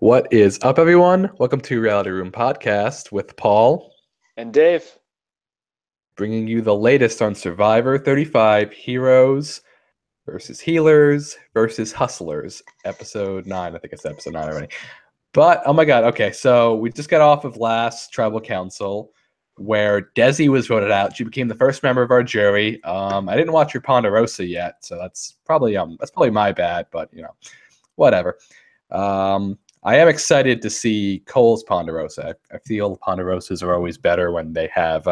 What is up, everyone? Welcome to Reality Room Podcast with Paul, And Dave, bringing you the latest on Survivor 35 Heroes versus Healers versus Hustlers, episode 9. I think it's episode 9 already. But, oh my god, okay, so we just got off of last Tribal Council where Desi was voted out. She became the first member of our jury. I didn't watch your Ponderosa yet, so that's probably my bad, but, whatever. I am excited to see Cole's Ponderosa. I feel Ponderosas are always better when they have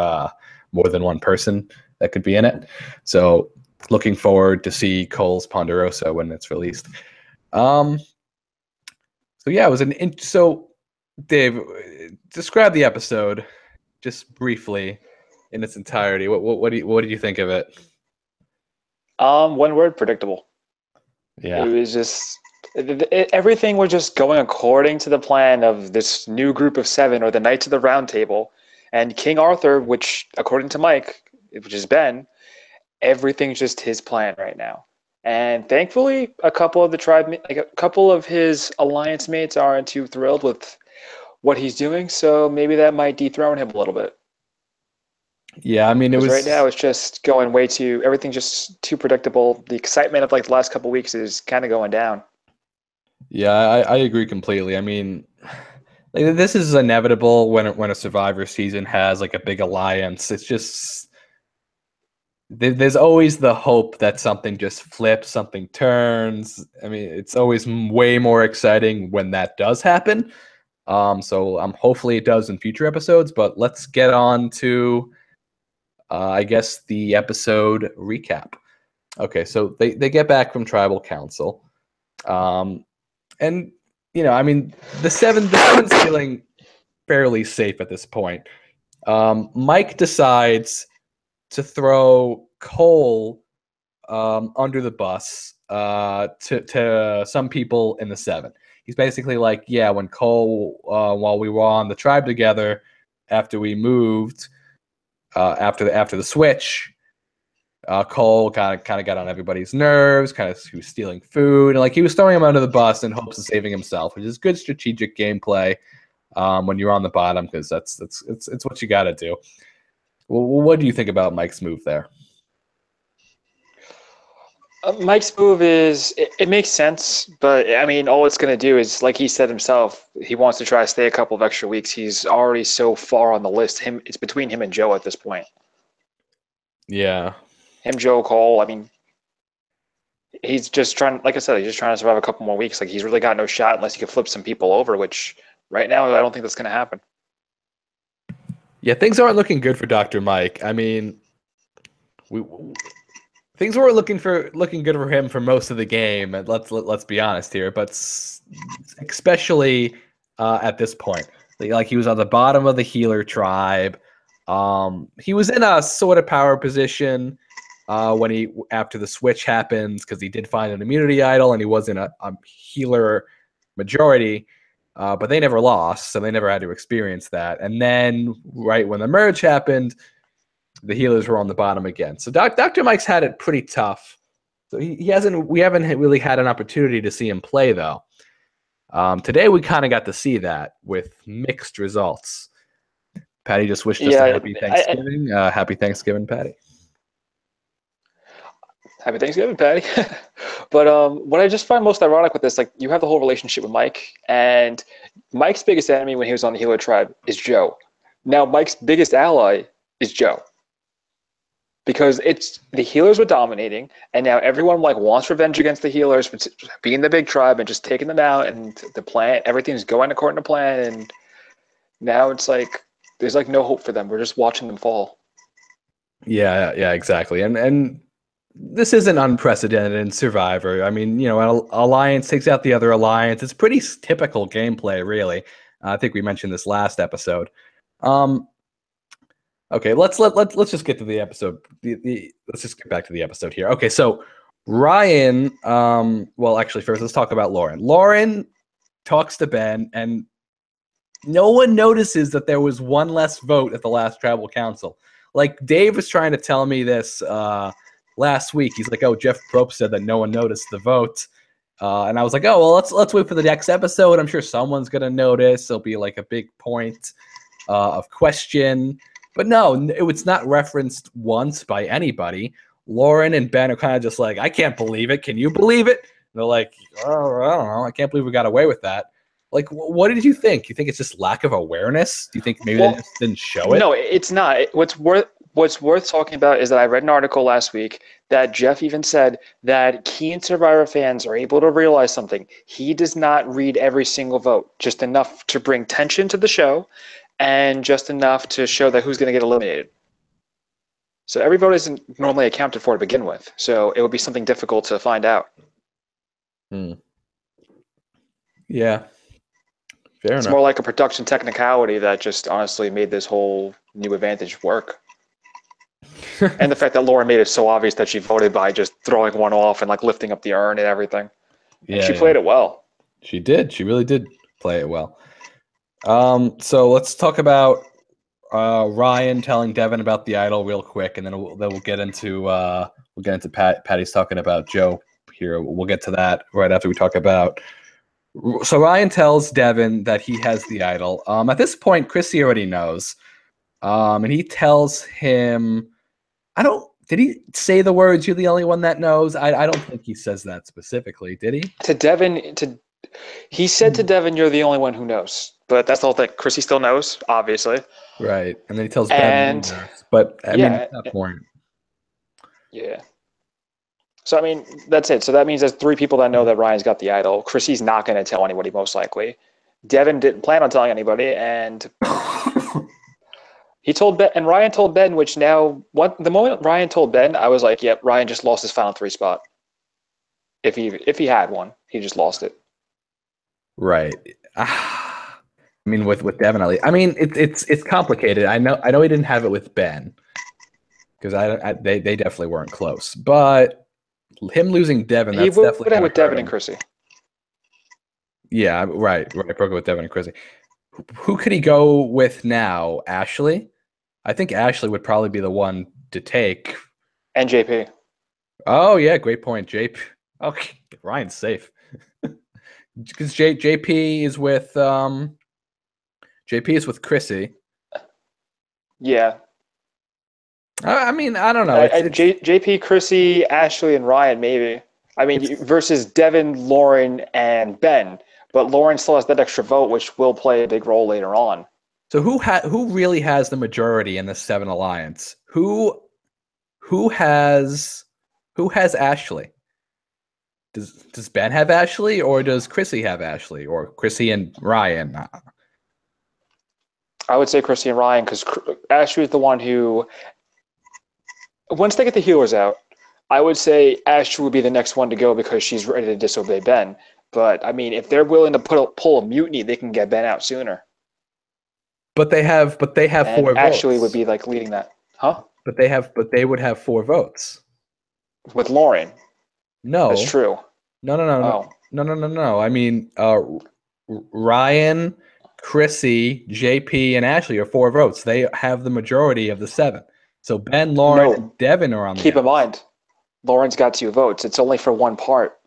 more than one person that could be in it. So looking forward to see Cole's Ponderosa when it's released. So yeah, it was so Dave, describe the episode just briefly in its entirety. What did you think of it? one word, predictable. Yeah. It was just everything was just going according to the plan of this new group of 7, or the Knights of the Round Table, and King Arthur, which according to Mike, which is Ben, everything's just his plan right now. And thankfully, a couple of his alliance mates aren't too thrilled with what he's doing, so maybe that might dethrone him a little bit. Yeah, I mean, Right now it's just going everything's just too predictable. The excitement of the last couple of weeks is kind of going down. Yeah, I agree completely. I mean, this is inevitable when a Survivor season has a big alliance. It's just there's always the hope that something just flips, something turns. I mean, it's always way more exciting when that does happen. So hopefully it does in future episodes. But let's get on to, I guess, the episode recap. Okay, so they get back from Tribal Council. And I mean, the seven's feeling fairly safe at this point. Mike decides to throw Cole under the bus to some people in the 7. He's basically like, yeah, when Cole, while we were on the tribe together, after we moved, after the switch, Cole kind of got on everybody's nerves, he was stealing food, and he was throwing him under the bus in hopes of saving himself, which is good strategic gameplay when you're on the bottom, because it's what you got to do. Well, what do you think about Mike's move there? Mike's move it makes sense, but I mean, all it's going to do is, like he said himself, he wants to try to stay a couple of extra weeks. He's already so far on the list. It's between him and Joe at this point. Yeah. Him, Joe, Cole. I mean, he's just trying. Like I said, he's just trying to survive a couple more weeks. He's really got no shot unless he can flip some people over. Which right now, I don't think that's going to happen. Yeah, things aren't looking good for Dr. Mike. I mean, things weren't looking good for him for most of the game. And let's be honest here, but especially at this point, he was on the bottom of the healer tribe. He was in a sort of power position when after the switch happens, because he did find an immunity idol and he was in a healer majority, but they never lost, so they never had to experience that. And then right when the merge happened, the healers were on the bottom again. So Dr. Mike's had it pretty tough. So we haven't really had an opportunity to see him play, though. Today we kind of got to see that with mixed results. Patty just wished us a happy Thanksgiving. Happy Thanksgiving, Patty. Happy Thanksgiving, Patty. But what I just find most ironic with this, you have the whole relationship with Mike, and Mike's biggest enemy when he was on the healer tribe is Joe. Now Mike's biggest ally is Joe, because it's the healers were dominating, and now everyone wants revenge against the healers for being the big tribe and just taking them out, and the plan, everything's going according to plan, and now it's there's no hope for them. We're just watching them fall. Yeah, exactly. And this isn't unprecedented in Survivor. I mean, an alliance takes out the other alliance. It's pretty typical gameplay, really. I think we mentioned this last episode. Okay, let's just get to the episode. Let's just get back to the episode here. Okay, so Ryan. Well, actually, first let's talk about Lauren. Lauren talks to Ben, and no one notices that there was one less vote at the last Tribal Council. Dave was trying to tell me this last week. He's like, "Oh, Jeff Probst said that no one noticed the vote." And I was like, oh well, let's wait for the next episode. I'm sure someone's gonna notice. It'll be like a big point of question. But no, it's not referenced once by anybody. Lauren and Ben are kind of just like, I can't believe it. Can you believe it? And they're like, oh, I don't know. I can't believe we got away with that. Like, what did you think? You think it's just lack of awareness? Do you think maybe they just didn't show it? No, it's not. What's worth talking about is that I read an article last week that Jeff even said that keen Survivor fans are able to realize something. He does not read every single vote, just enough to bring tension to the show and just enough to show that who's going to get eliminated. So every vote isn't normally accounted for to begin with. So it would be something difficult to find out. Yeah. Fair It's enough. more like a production technicality that just honestly made this whole new advantage work. And the fact that Lauren made it so obvious that she voted by just throwing one off and like lifting up the urn and everything. And she played it well. She did. She really did play it well. So let's talk about Ryan telling Devin about the idol real quick, and then we'll get into Patty's talking about Joe here. We'll get to that right after we talk about. So Ryan tells Devin that he has the idol. At this point, Chrissy already knows, and he tells him, Did he say the words? You're the only one that knows. I don't think he says that specifically. Did he? To Devin, he said to Devin, "You're the only one who knows." But that's the whole thing. Chrissy still knows, obviously. Right, and then he tells Ben. But I mean, at that point. Yeah. So, I mean, that's it. So that means there's 3 people that know that Ryan's got the idol. Chrissy's not going to tell anybody, most likely. Devin didn't plan on telling anybody, and he told Ben, and Ryan told Ben, which now, the moment Ryan told Ben, I was like, yep, Ryan just lost his final 3 spot. If he had one, he just lost it. Right. I mean, with Devin, I mean, it's complicated. I know he didn't have it with Ben, because they definitely weren't close, but him losing Devin, that's he definitely would with Devin and Chrissy. Yeah, right. Broke it with Devin and Chrissy. Who could he go with now? Ashley? I think Ashley would probably be the one to take. And JP. Oh yeah, great point, JP. Okay, Ryan's safe because JP is with Chrissy. Yeah. I mean, I don't know. JP, Chrissy, Ashley, and Ryan, maybe. I mean, versus Devin, Lauren, and Ben. But Lauren still has that extra vote, which will play a big role later on. So who really has the majority in the 7 alliance? Who has Ashley? Does Ben have Ashley, or does Chrissy have Ashley, or Chrissy and Ryan? I would say Chrissy and Ryan, because Ashley is the one who, once they get the healers out, I would say Ashley would be the next one to go because she's ready to disobey Ben. But I mean, if they're willing to pull a mutiny, they can get Ben out sooner. But they have 4 votes. Ashley would be like leading that, huh? But they would have 4 votes with Lauren. No, that's true. No. I mean, Ryan, Chrissy, JP, and Ashley are 4 votes. They have the majority of the 7. So Ben, Lauren, and Devin are on. Keep in mind, Lauren's got 2 votes. It's only for one part.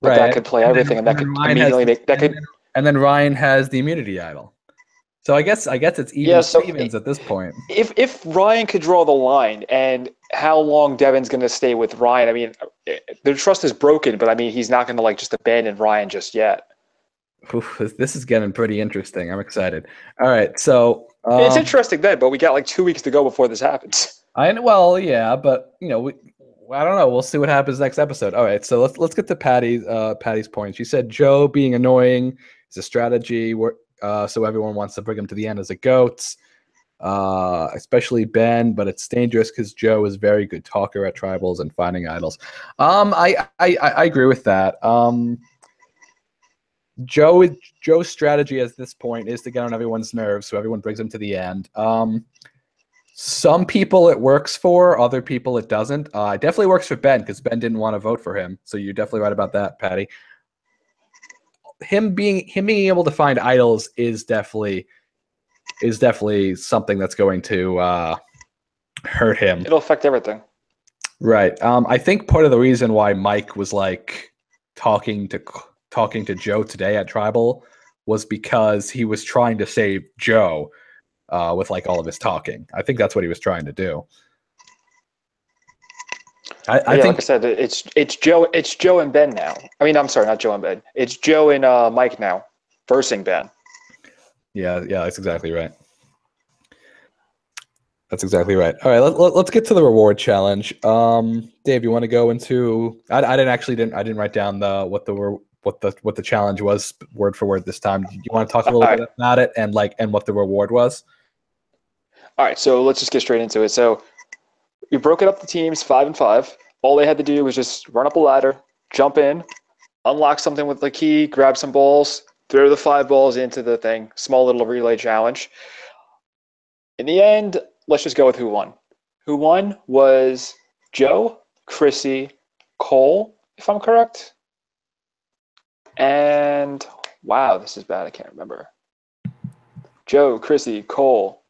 But right. That could play everything, and that could immediately make that could. And then Ryan has the immunity idol. So I guess it's Stevens at this point. If Ryan could draw the line, and how long Devin's going to stay with Ryan, I mean, their trust is broken, but I mean, he's not going to just abandon Ryan just yet. Oof, this is getting pretty interesting. I'm excited. All right, so it's interesting then, but we got 2 weeks to go before this happens. Well, yeah, but I don't know. We'll see what happens next episode. All right, so let's get to Patty's point. She said Joe being annoying is a strategy so everyone wants to bring him to the end as a goat, especially Ben. But it's dangerous because Joe is a very good talker at tribals and finding idols. I agree with that. Joe's strategy at this point is to get on everyone's nerves, so everyone brings him to the end. Some people it works for, other people it doesn't. It definitely works for Ben because Ben didn't want to vote for him. So you're definitely right about that, Patty. Him being able to find idols is definitely something that's going to hurt him. It'll affect everything. Right. I think part of the reason why Mike was like, talking to Joe today at Tribal was because he was trying to save Joe with like all of his talking. I think that's what he was trying to do. I think, like I said, it's Joe and Ben now. I mean, I'm sorry, not Joe and Ben. It's Joe and Mike now, versing Ben. Yeah, that's exactly right. That's exactly right. All right, let's get to the reward challenge. Dave, you want to go into? I didn't write down what the challenge was word for word this time. Do you want to talk a little bit about it and what the reward was? All right, so let's just get straight into it. So we broke it up the teams 5 and 5. All they had to do was just run up a ladder, jump in, unlock something with the key, grab some balls, throw the 5 balls into the thing. Small little relay challenge. In the end, let's just go with who won. Who won was Joe, Chrissy, Cole, if I'm correct. And wow, this is bad. I can't remember. Joe, Chrissy, Cole.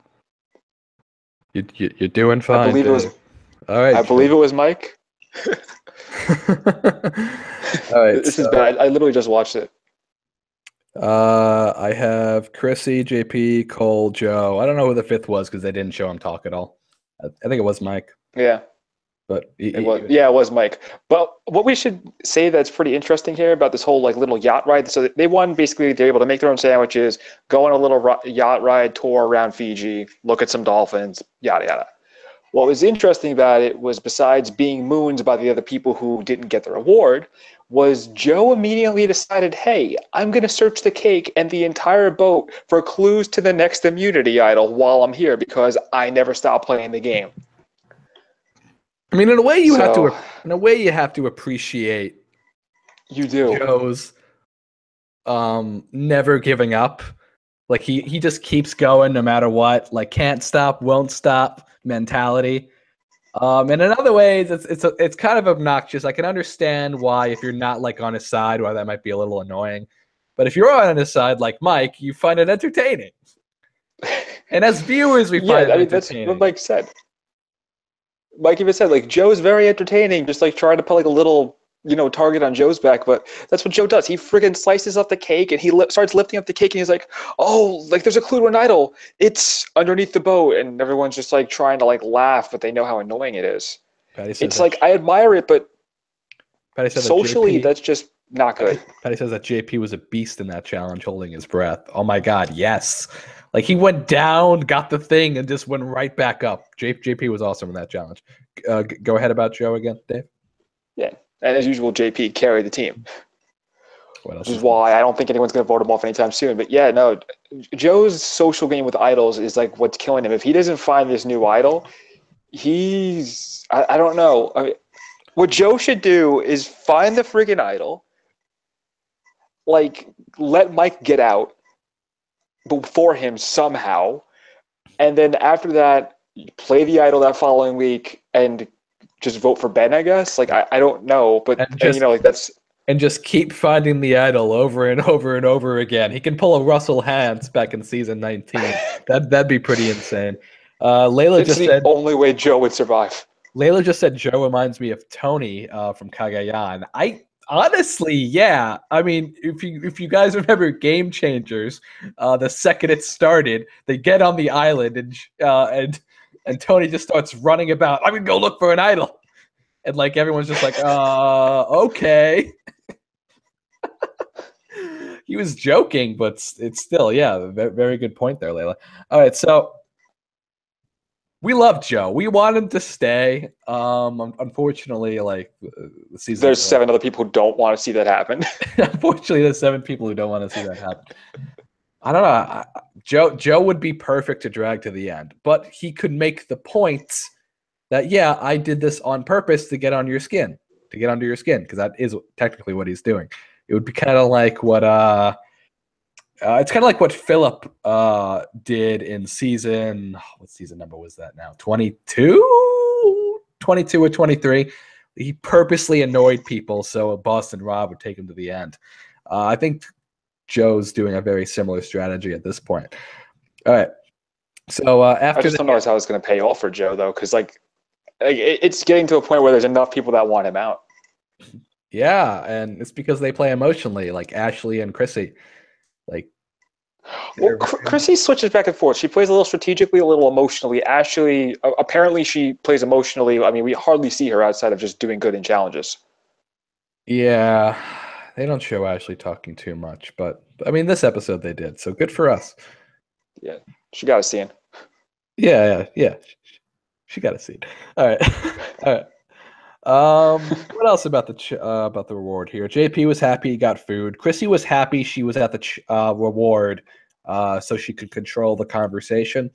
You're doing fine. I believe Dave. it was. All right. I believe it was Mike. All right. This is bad. I literally just watched it. I have Chrissy, JP, Cole, Joe. I don't know who the 5th was because they didn't show him talk at all. I think it was Mike. Yeah. But it was Mike. But what we should say that's pretty interesting here about this whole like little yacht ride. So they won basically. They're able to make their own sandwiches, go on a little yacht ride tour around Fiji, look at some dolphins, yada yada. What was interesting about it was, besides being mooned by the other people who didn't get the reward, was Joe immediately decided, hey, I'm going to search the cake and the entire boat for clues to the next immunity idol while I'm here because I never stop playing the game. I mean, in a way, you have to appreciate. You do. Joe's never giving up. Like he just keeps going no matter what. Like can't stop, won't stop mentality. And in other ways, it's kind of obnoxious. I can understand why, if you're not like on his side, why that might be a little annoying. But if you're on his side, like Mike, you find it entertaining. And as viewers, we find it entertaining. That's what Mike said. Mike even said, like, Joe's very entertaining, just like trying to put like a little, target on Joe's back. But that's what Joe does. He friggin' slices up the cake and he starts lifting up the cake and he's like, oh, like there's a clue to an idol. It's underneath the boat. And everyone's just like trying to like laugh, but they know how annoying it is. It's like, I admire it, but socially, that's just not good. Patty says that JP was a beast in that challenge, holding his breath. Oh my God, yes. Like he went down, got the thing, and just went right back up. JP was awesome in that challenge. Go ahead about Joe again, Dave. Yeah, and as usual, JP carried the team. Which is why I don't think anyone's going to vote him off anytime soon. But yeah, no, Joe's social game with idols is like what's killing him. If he doesn't find this new idol, I don't know. I mean, what Joe should do is find the friggin' idol, like let Mike get out before him somehow, and then after that, play the idol that following week and just vote for Ben, I guess. Like I don't know, but and just keep finding the idol over and over and over again. He can pull a Russell Hantz back in season 19. That'd be pretty insane. Layla just said only way Joe would survive. Layla just said Joe reminds me of Tony from Cagayan. Honestly, yeah. I mean, if you guys remember Game Changers, the second it started, they get on the island and Tony just starts running about. I'm gonna go look for an idol, and like everyone's just like, okay. He was joking, but it's still, yeah, very good point there, Layla. All right, so we love Joe. We want him to stay. Unfortunately, like the season, there's 7 other people who don't want to see that happen. Unfortunately, there's 7 people who don't want to see that happen. I don't know. Joe would be perfect to drag to the end, but he could make the point that, yeah, I did this on purpose to get under your skin, because that is technically what he's doing. It would be kind of like what it's kind of like what Philip did in season. What season number was that now? 22? 22 or 23. He purposely annoyed people so Boston Rob would take him to the end. I think Joe's doing a very similar strategy at this point. All right. So after I just don't know how it's going to pay off for Joe, though, because like it's getting to a point where there's enough people that want him out. Yeah, and it's because they play emotionally, like Ashley and Chrissy. Like Well, they're very, Chrissy switches back and forth. She plays a little strategically, a little emotionally. Ashley, apparently, she plays emotionally. I mean, we hardly see her outside of just doing good in challenges. yeah. They don't show Ashley talking too much, but I mean, this episode they did, so good for us. Yeah, she got a scene. Yeah. She got a seat. All right, all right. What else about about the reward here? JP was happy he got food. Chrissy was happy she was at the reward, so she could control the conversation.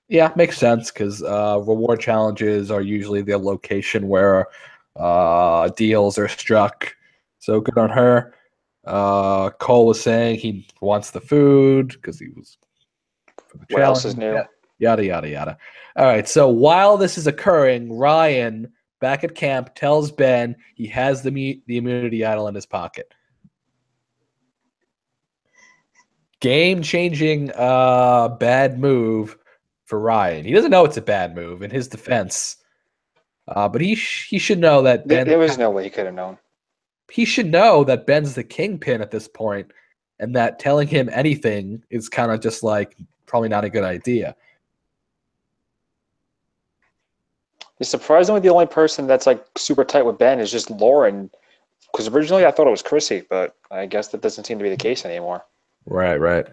Yeah, makes sense because reward challenges are usually the location where deals are struck. So good on her. Cole was saying he wants the food because he was for the What else is challenge. new? Yeah, yada yada yada. All right. So while this is occurring, Ryan back at camp tells Ben he has the immunity idol in his pocket. Game changing bad move for Ryan. He doesn't know it's a bad move in his defense. But he should know that There was no way he could have known. he should know that Ben's the kingpin at this point, and that telling him anything is kind of just like probably not a good idea. Surprisingly, the only person that's like super tight with Ben is just Lauren. Because originally I thought it was Chrissy, but I guess that doesn't seem to be the case anymore. Right.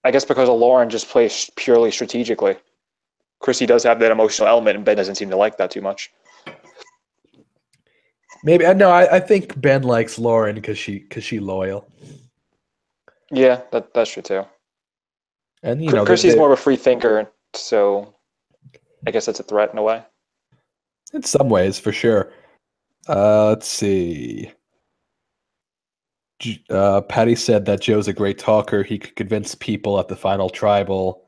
I guess because Lauren just plays purely strategically. Chrissy does have that emotional element, and Ben doesn't seem to like that too much. Maybe no. I think Ben likes Lauren because she loyal, Yeah, that's true too. and Chrissy's more of a free thinker, so I guess that's a threat in a way. in some ways for sure. Let's see. Patty said that Joe's a great talker. He could convince people at the final tribal.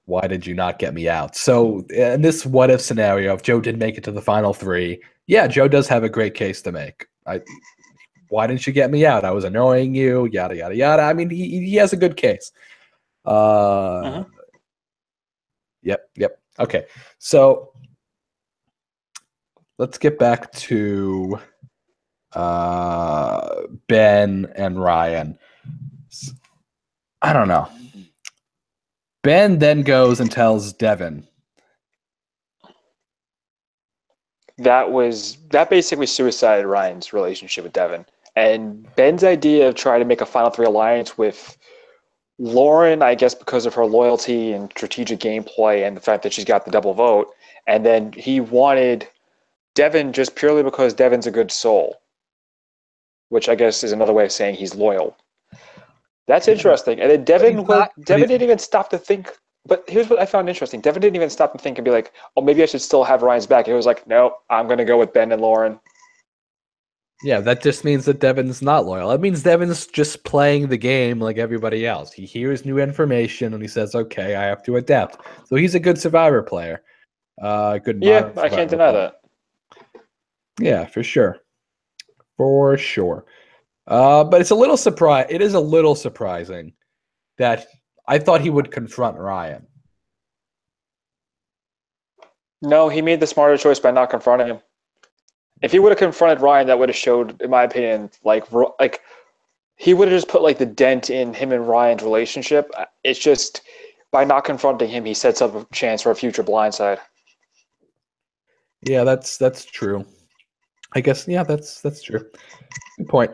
Why did you not get me out? So in this what if scenario, if Joe did make it to the final three, yeah, Joe does have a great case to make. Why didn't you get me out? I was annoying you, yada yada yada. I mean, he has a good case. Mm-hmm. Yep. Okay, so let's get back to Ben and Ryan. I don't know. Ben then goes and tells Devin. That basically suicided Ryan's relationship with Devin. And Ben's idea of trying to make a Final Three alliance with Lauren, I guess because of her loyalty and strategic gameplay and the fact that she's got the double vote, and then he wanted Devin just purely because Devin's a good soul, which I guess is another way of saying he's loyal. That's interesting. And then Devin didn't even stop to think. But here's what I found interesting. Devin didn't even stop to think and be like, "Oh, maybe I should still have Ryan's back." He was like, "No, I'm going to go with Ben and Lauren." Yeah, that just means that Devin's not loyal. That means Devin's just playing the game like everybody else. He hears new information and he says, "Okay, I have to adapt." So he's a good Survivor player. Good Yeah, modern I can't Survivor deny player. that. Yeah, for sure. For sure. But it's a little surprise. It is a little surprising that I thought he would confront Ryan. No, he made the smarter choice by not confronting him. If he would have confronted Ryan, that would have showed, in my opinion, like he would have just put like the dent in him and Ryan's relationship. It's just by not confronting him, he sets up a chance for a future blindside. Yeah, that's true. I guess that's true. Good point.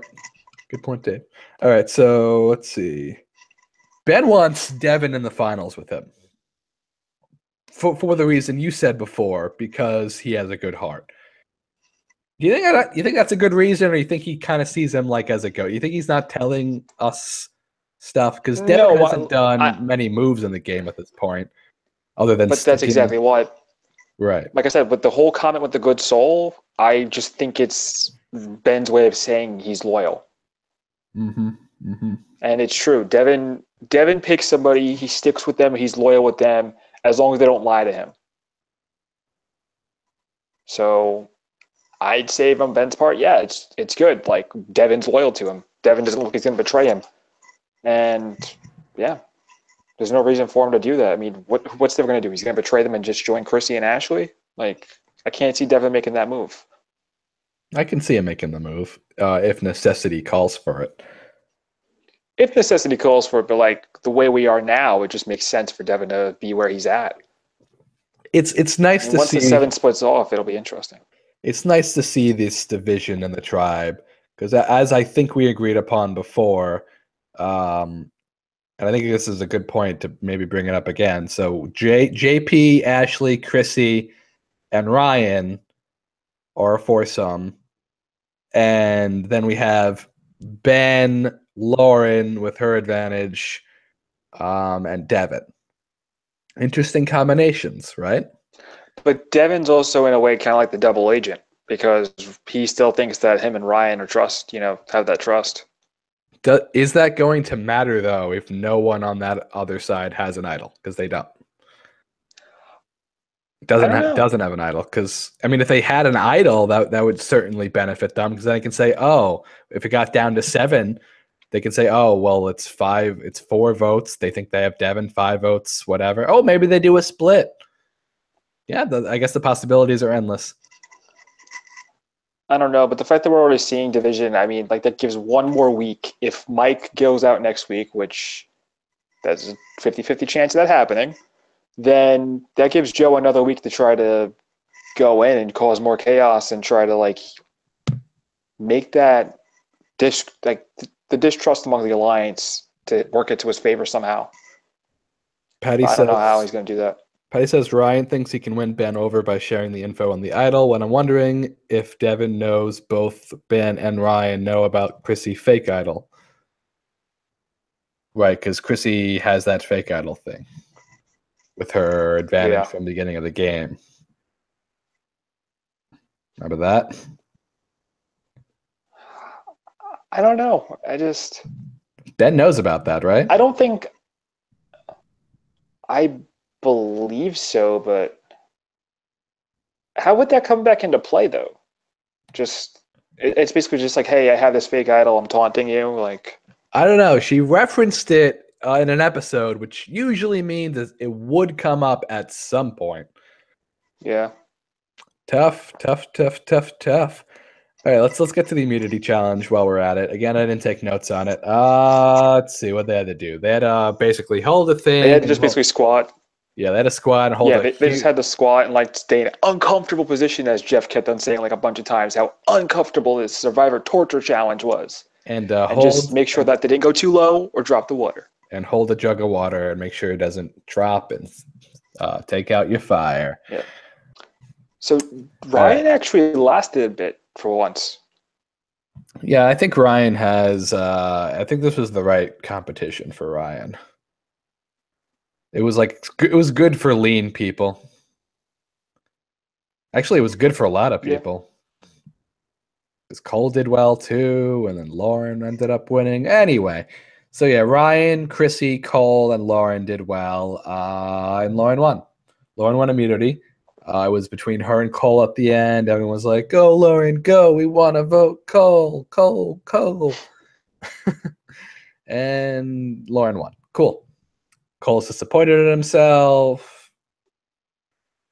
Good point, Dave. All right, so let's see. Ben wants Devin in the finals with him. For the reason you said before, because he has a good heart. Do you think that's a good reason, or you think he kind of sees him like as a goat? You think he's not telling us stuff because Devin hasn't done many moves in the game at this point, other than but that's exactly why. Right. Like I said, with the whole comment with the good soul, I just think it's Ben's way of saying he's loyal. And it's true. Devin picks somebody, he sticks with them, he's loyal with them, as long as they don't lie to him. So I'd say from Ben's part, yeah, it's good. Like Devin's loyal to him. Devin doesn't look like he's gonna betray him. And yeah, there's no reason for him to do that. I mean, what's Devin gonna do? He's gonna betray them and just join Chrissy and Ashley? Like, I can't see Devin making that move. I can see him making the move if necessity calls for it. If necessity calls for it, but like the way we are now, it just makes sense for Devin to be where he's at. It's nice And to once the see. 7 splits off, it'll be interesting. It's nice to see this division in the tribe because, as I think we agreed upon before, and I think this is a good point to maybe bring it up again. So JP, Ashley, Chrissy, and Ryan are a foursome, and then we have Ben, Lauren with her advantage, and Devin. Interesting combinations, right? But Devin's also in a way kind of like the double agent because he still thinks that him and Ryan have that trust. Is that going to matter though if no one on that other side has an idol? Because they don't. Doesn't have an idol. Because I mean, if they had an idol, that would certainly benefit them. Because then they can say, oh, if it got down to 7, they can say, oh, well, it's 4 votes. They think they have Devin, 5 votes, whatever. Oh, maybe they do a split. Yeah, I guess the possibilities are endless. I don't know, but the fact that we're already seeing division, I mean, like that gives one more week. If Mike goes out next week, which that's a 50-50 chance of that happening, then that gives Joe another week to try to go in and cause more chaos and try to like make that the distrust among the alliance to work it to his favor somehow. Patty I don't know how he's going to do that. Patty says Ryan thinks he can win Ben over by sharing the info on the idol. When I'm wondering if Devin knows both Ben and Ryan know about Chrissy fake idol. Right, because Chrissy has that fake idol thing with her advantage from the beginning of the game. Remember that? I don't know. Ben knows about that, right? I don't think. I believe so, but how would that come back into play though? It's basically just like, hey, I have this fake idol. I'm taunting you. Like, I don't know. She referenced it in an episode, which usually means it would come up at some point. Yeah. Tough. All right, let's get to the immunity challenge while we're at it. Again, I didn't take notes on it. Let's see what they had to do. They had to basically hold a thing. They had to just basically squat. Yeah, they had to squat and hold. Yeah, they just had to squat and like stay in an uncomfortable position, as Jeff kept on saying like a bunch of times, how uncomfortable this Survivor torture challenge was. And just make sure that they didn't go too low or drop the water. And hold a jug of water and make sure it doesn't drop and take out your fire. Yeah. So Ryan actually lasted a bit for once. Yeah, I think Ryan has. I think this was the right competition for Ryan. It was good for lean people. Actually, it was good for a lot of people. Because Cole did well too, and then Lauren ended up winning. Anyway, so yeah, Ryan, Chrissy, Cole, and Lauren did well, and Lauren won. Lauren won immunity. It was between her and Cole at the end. Everyone was like, go, Lauren, go. We want to vote Cole. And Lauren won. Cool. Cole's disappointed in himself.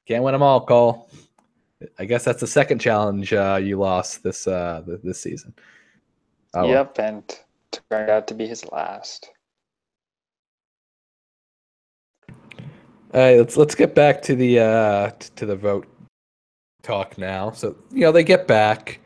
Can't win them all, Cole. I guess that's the second challenge you lost this season. Yep, and turned out to be his last. All right, let's get back to the vote talk now. So they get back.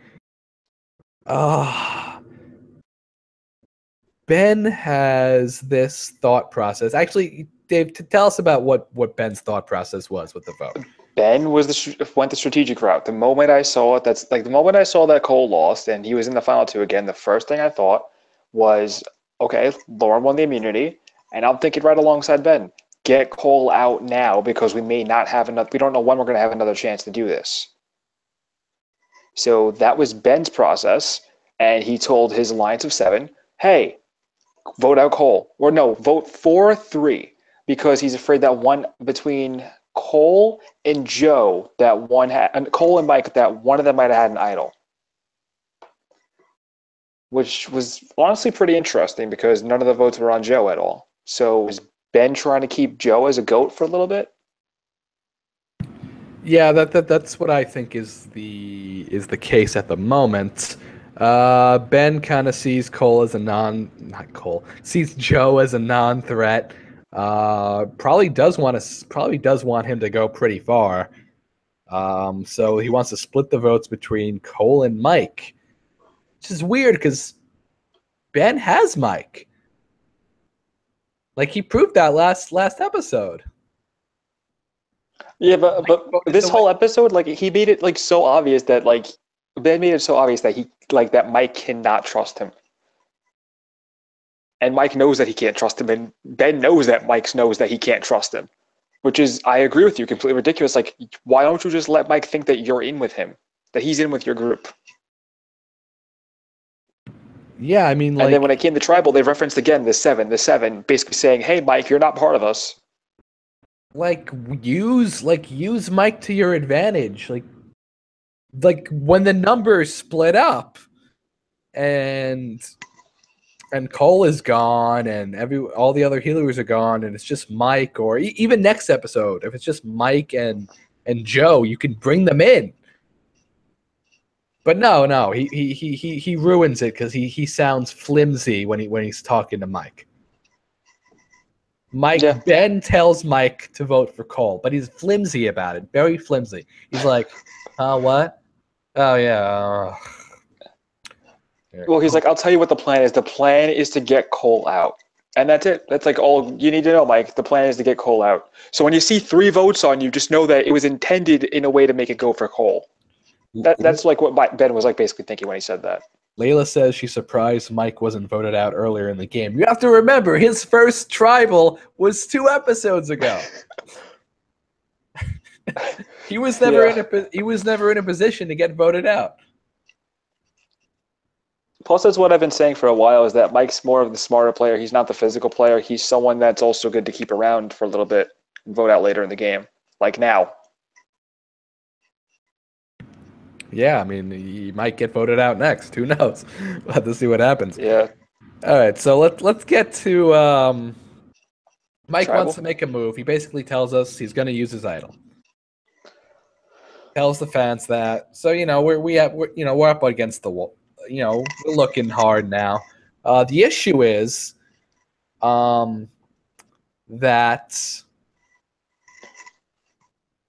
Ben has this thought process. Actually, Dave, tell us about what Ben's thought process was with the vote. Ben went the strategic route. The moment I saw it, the moment I saw that Cole lost and he was in the final 2 again, the first thing I thought was, okay, Lauren won the immunity, and I'm thinking right alongside Ben, get Cole out now because we may not have enough. We don't know when we're going to have another chance to do this. So that was Ben's process, and he told his alliance of 7, hey, vote out Cole. Or no, vote 4-3 because he's afraid that one between Cole and Joe, Cole and Mike, that one of them might have had an idol. Which was honestly pretty interesting because none of the votes were on Joe at all. So was Ben trying to keep Joe as a goat for a little bit? Yeah, that's what I think is the case at the moment. Ben kind of sees Cole as a not Cole sees Joe as a non-threat. Probably does want him to go pretty far. So he wants to split the votes between Cole and Mike, which is weird because Ben has Mike. Like he proved that last episode. Yeah, Mike but voted this the way. whole episode, like he made it like so obvious that like Ben made it so obvious that he like that Mike cannot trust him. And Mike knows that he can't trust him, and Ben knows that Mike knows that he can't trust him. Which is, I agree with you, completely ridiculous. Like, why don't you just let Mike think that you're in with him, that he's in with your group? Yeah, I mean, And then like, when it came to tribal, they referenced again the seven, basically saying, "Hey, Mike, you're not part of us." like use Mike to your advantage. Like when the numbers split up, and Cole is gone, and all the other healers are gone, and it's just Mike, or even next episode, if it's just Mike and Joe, you can bring them in. But no, he ruins it because he sounds flimsy when he's talking to Mike. Yeah, Ben tells Mike to vote for Cole, but he's flimsy about it, very flimsy. He's like, what? Oh yeah. well, he's like, "I'll tell you what the plan is. The plan is to get Cole out." And that's it. That's like all you need to know, Mike. The plan is to get Cole out. So when you see 3 votes on you, just know that it was intended in a way to make it go for Cole. That's like what Ben was like basically thinking when he said that. Layla says she's surprised Mike wasn't voted out earlier in the game. You have to remember, his first tribal was 2 episodes ago. He was never in a position to get voted out. Plus, that's what I've been saying for a while is that Mike's more of the smarter player. He's not the physical player. He's someone that's also good to keep around for a little bit and vote out later in the game, like now. Yeah, I mean, he might get voted out next. Who knows? We'll have to see what happens. Yeah. All right, so let's get to Mike Tribal? wants to make a move. He basically tells us he's going to use his idol. Tells the fans that. So we're up against the wall. We're looking hard now. The issue is that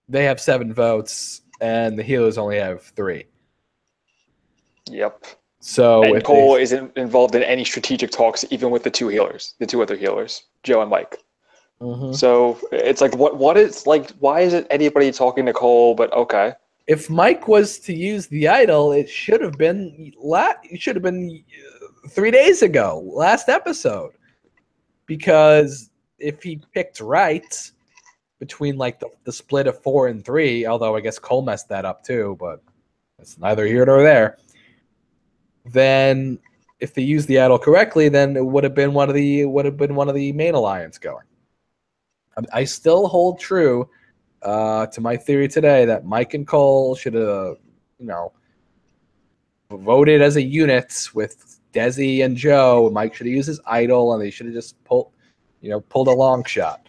they have 7 votes and the healers only have 3. Yep. So And Cole isn't involved in any strategic talks, even with the 2 healers, the 2 other healers, Joe and Mike. Mhm. So it's like, what is like? Why isn't anybody talking to Cole? But okay. If Mike was to use the idol, it should have been 3 days ago, last episode. Because if he picked right between like the split of 4 and 3, although I guess Cole messed that up too, but it's neither here nor there. Then if they used the idol correctly, then it would have been one of the main alliance going. I still hold true to my theory today that Mike and Cole should have, voted as a unit with Desi and Joe. Mike should have used his idol, and they should have just pulled a long shot.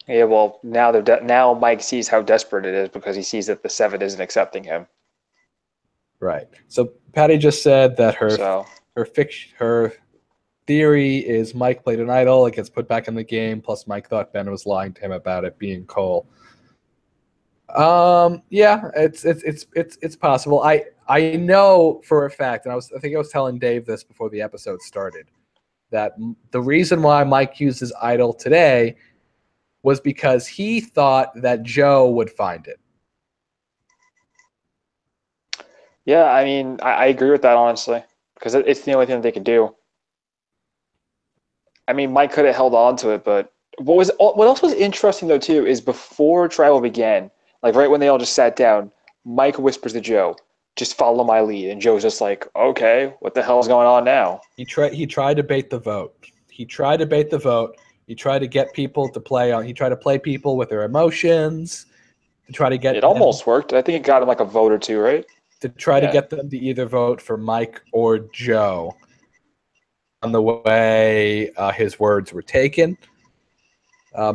Yeah. Well, now Mike sees how desperate it is because he sees that the 7 isn't accepting him. Right. So Patty just said that her theory is Mike played an idol. It gets put back in the game. Plus, Mike thought Ben was lying to him about it being Cole. Yeah, it's possible. I know for a fact, and I think I was telling Dave this before the episode started, that the reason why Mike used his idol today was because he thought that Joe would find it. Yeah, I mean, I agree with that honestly, because it's the only thing that they could do. I mean, Mike could have held on to it, but what else was interesting though too is before tribal began, like right when they all just sat down, Mike whispers to Joe, "Just follow my lead," and Joe's just like, "Okay, what the hell's going on now?" He tried to bait the vote. He tried to bait the vote. He tried to get people to play on. He tried to play people with their emotions. To try to get It almost worked. I think it got him like a vote or 2, right? To get them to either vote for Mike or Joe on the way his words were taken.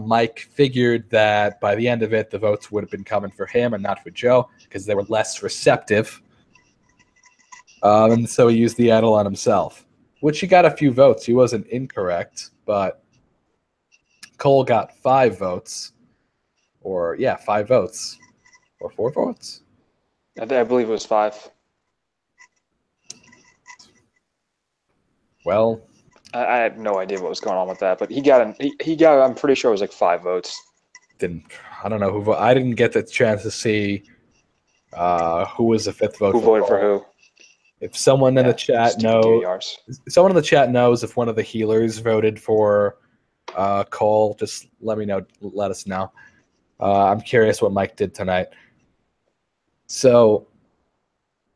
Mike figured that by the end of it, the votes would have been coming for him and not for Joe because they were less receptive. And so he used the idol on himself, which he got a few votes. He wasn't incorrect, but Cole got 5 votes. 5 votes. Or 4 votes? I believe it was 5. Well, I had no idea what was going on with that, but he got. I'm pretty sure it was like 5 votes. I don't know who voted. I didn't get the chance to see who was the 5th vote. Who voted for who? If someone in the chat knows, if one of the healers voted for Cole, just let me know. Let us know. I'm curious what Mike did tonight. So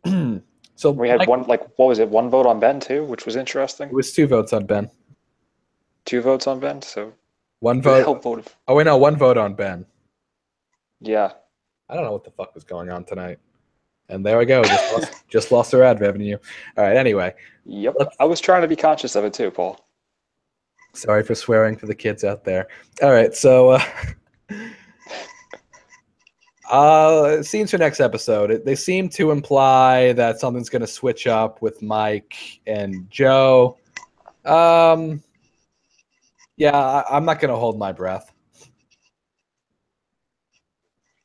we had Mike, what was it? 1 vote on Ben too, which was interesting. It was 2 votes on Ben. 2 votes on Ben. So 1 vote. Oh wait, no, 1 vote on Ben. Yeah. I don't know what the fuck was going on tonight. And there we go. Just lost our ad revenue. All right. Anyway. Yep. I was trying to be conscious of it too, Paul. Sorry for swearing for the kids out there. All right. So. Scenes for next episode. They seem to imply that something's going to switch up with Mike and Joe. Yeah, I'm not going to hold my breath.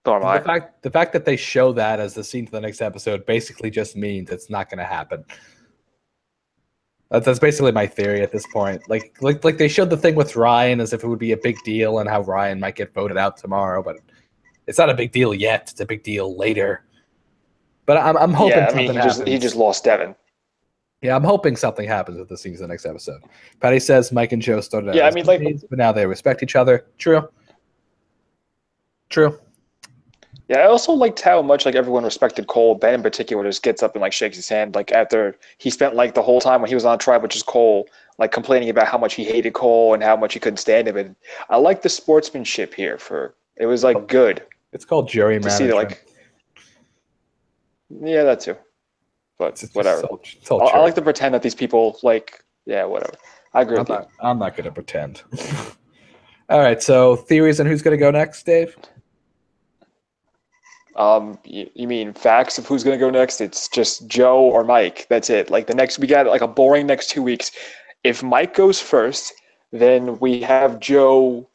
The fact that they show that as the scene for the next episode basically just means it's not going to happen. That's basically my theory at this point. Like they showed the thing with Ryan as if it would be a big deal and how Ryan might get voted out tomorrow, but it's not a big deal yet. It's a big deal later. But I'm hoping something happens. He just lost Devin. Yeah, I'm hoping something happens with the scenes in the next episode. Patty says Mike and Joe started out as enemies, but now they respect each other. True. Yeah, I also liked how much everyone respected Cole. Ben in particular just gets up and shakes his hand after he spent the whole time when he was on tribe, which is Cole, complaining about how much he hated Cole and how much he couldn't stand him. And I like the sportsmanship here. It was good. It's called jury management. Yeah, that too. But whatever. I like to pretend that these people whatever. I agree with you. I'm not going to pretend. All right. So theories on who's going to go next, Dave? You mean facts of who's going to go next? It's just Joe or Mike. That's it. We got a boring next 2 weeks. If Mike goes first, then we have Joe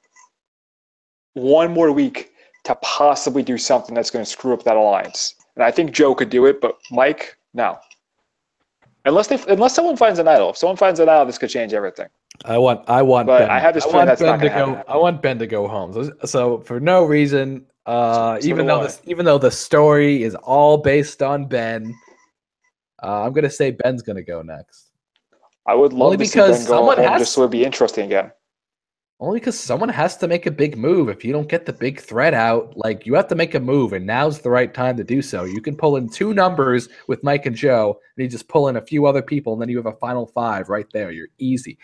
1 more week to possibly do something that's going to screw up that alliance. And I think Joe could do it, but Mike, no. Unless someone finds an idol. If someone finds an idol, this could change everything. I want but Ben. I have this feeling that's not going to happen. I want Ben to go home. So for no reason, even though the story is all based on Ben, I'm going to say Ben's going to go next. I would love to see Ben go home just so it'd be interesting again. Only because someone has to make a big move. If you don't get the big threat out, you have to make a move, and now's the right time to do so. You can pull in 2 numbers with Mike and Joe, and you just pull in a few other people, and then you have a final 5 right there. You're easy.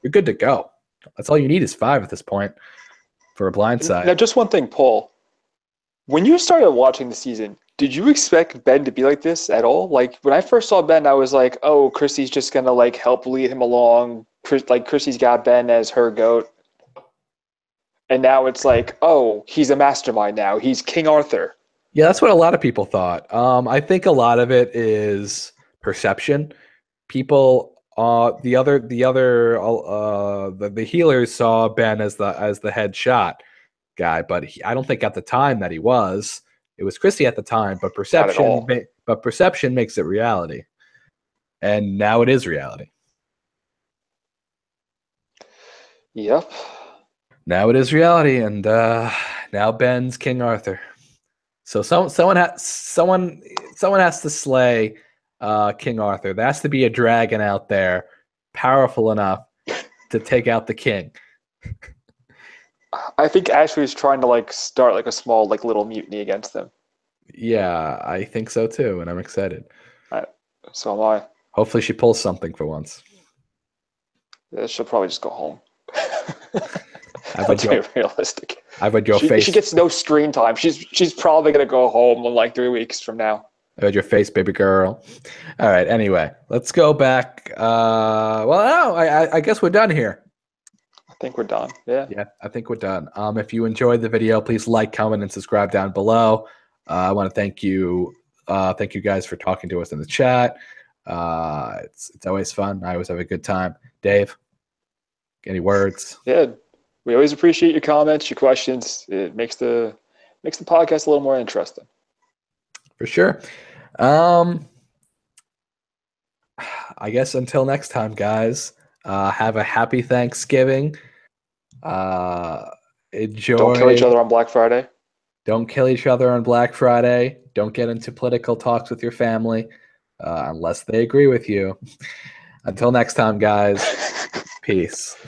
You're good to go. That's all you need is 5 at this point for a blindside. Now, just one thing, Paul. When you started watching the season, did you expect Ben to be like this at all? When I first saw Ben, I was like, oh, Chrissy's just going to help lead him along. Chrissy's got Ben as her goat. And now it's oh, he's a mastermind now. He's King Arthur. Yeah, that's what a lot of people thought. I think a lot of it is perception. People, the healers saw Ben as the headshot guy, but I don't think at the time that he was. It was Chrissy at the time, but perception makes it reality, and now it is reality. Yep. Now it is reality, and now Ben's King Arthur. So someone has to slay King Arthur. There has to be a dragon out there powerful enough to take out the king. I think Ashley is trying to start a small little mutiny against them. Yeah, I think so too, and I'm excited. So am I. Hopefully she pulls something for once. Yeah, she'll probably just go home. That's realistic. Face. She gets no screen time. She's probably gonna go home in 3 weeks from now. I read your face, baby girl. All right. Anyway, let's go back. I guess we're done here. I think we're done. Yeah. Yeah, I think we're done. If you enjoyed the video, please like, comment, and subscribe down below. I want to thank you guys for talking to us in the chat. It's always fun. I always have a good time. Dave, any words? Yeah. We always appreciate your comments, your questions. It makes the podcast a little more interesting. For sure. I guess until next time, guys. Have a happy Thanksgiving. Enjoy. Don't kill each other on Black Friday. Don't kill each other on Black Friday. Don't get into political talks with your family unless they agree with you. Until next time, guys. Peace.